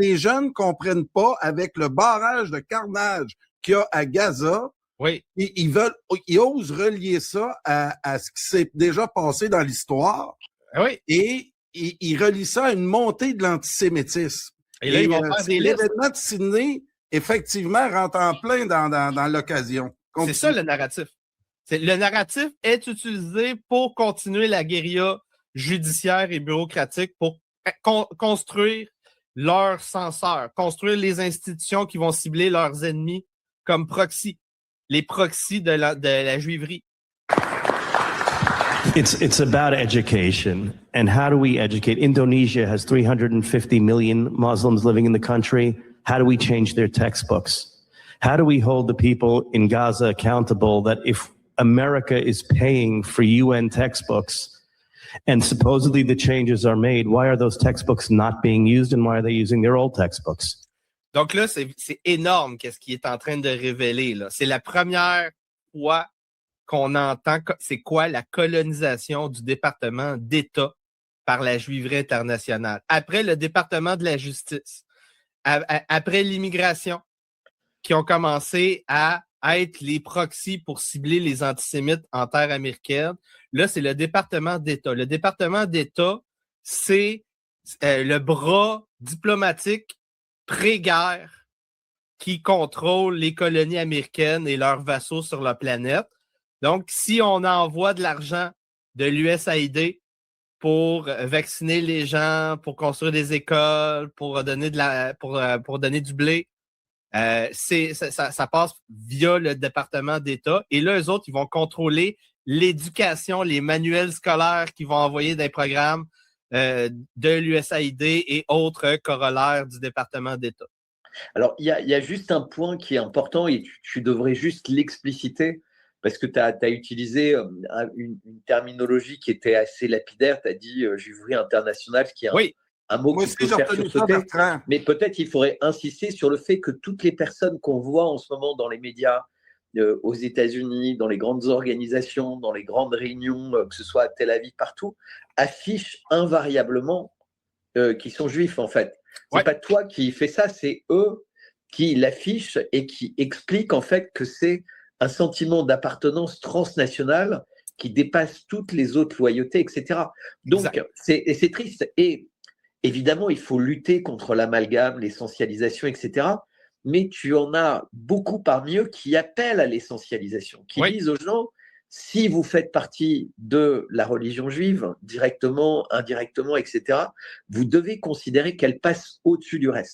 les jeunes ne comprennent pas, avec le barrage de carnage qu'il y a à Gaza, oui. Ils osent relier ça à ce qui s'est déjà passé dans l'histoire. Oui. Et ils relient ça à une montée de l'antisémitisme. Et là, ils vont faire des listes. L'événement de Sydney, effectivement, rentre en plein dans l'occasion. C'est ça le narratif. Le narratif est utilisé pour continuer la guérilla judiciaire et bureaucratique pour construire leurs censeurs, construire les institutions qui vont cibler leurs ennemis comme proxy, les proxys de la juiverie. It's about education. And how do we educate? Indonesia has 350 million Muslims living in the country. How do we change their textbooks? How do we hold the people in Gaza accountable that if America is paying for UN textbooks and supposedly the changes are made, why are those textbooks not being used and why are they using their old textbooks? Donc là, c'est énorme qu'est-ce qu'il est en train de révéler, là. C'est la première fois qu'on entend c'est quoi la colonisation du département d'État par la juiverie internationale. Après le département de la justice, après l'immigration, qui ont commencé à être les proxys pour cibler les antisémites en terre américaine. Là, c'est le département d'État. Le département d'État, c'est le bras diplomatique pré-guerre qui contrôle les colonies américaines et leurs vassaux sur la planète. Donc, si on envoie de l'argent de l'USAID pour vacciner les gens, pour construire des écoles, pour donner pour donner du blé, ça passe via le département d'État. Et là, eux autres, ils vont contrôler l'éducation, les manuels scolaires qu'ils vont envoyer des programmes de l'USAID et autres corollaires du département d'État. Alors, il y a juste un point qui est important et tu devrais juste l'expliciter parce que tu as utilisé une terminologie qui était assez lapidaire. Tu as dit juiverie internationale, ce qui est un mot qui peut faire sursauter. Mais peut-être il faudrait insister sur le fait que toutes les personnes qu'on voit en ce moment dans les médias, aux États-Unis, dans les grandes organisations, dans les grandes réunions, que ce soit à Tel Aviv, partout, affichent invariablement qu'ils sont juifs, en fait. C'est pas toi qui fais ça, c'est eux qui l'affichent et qui expliquent, en fait, que c'est un sentiment d'appartenance transnationale qui dépasse toutes les autres loyautés, etc. Donc, c'est triste. Et évidemment, il faut lutter contre l'amalgame, l'essentialisation, etc. Mais tu en as beaucoup parmi eux qui appellent à l'essentialisation, qui disent aux gens, si vous faites partie de la religion juive, directement, indirectement, etc., vous devez considérer qu'elle passe au-dessus du reste.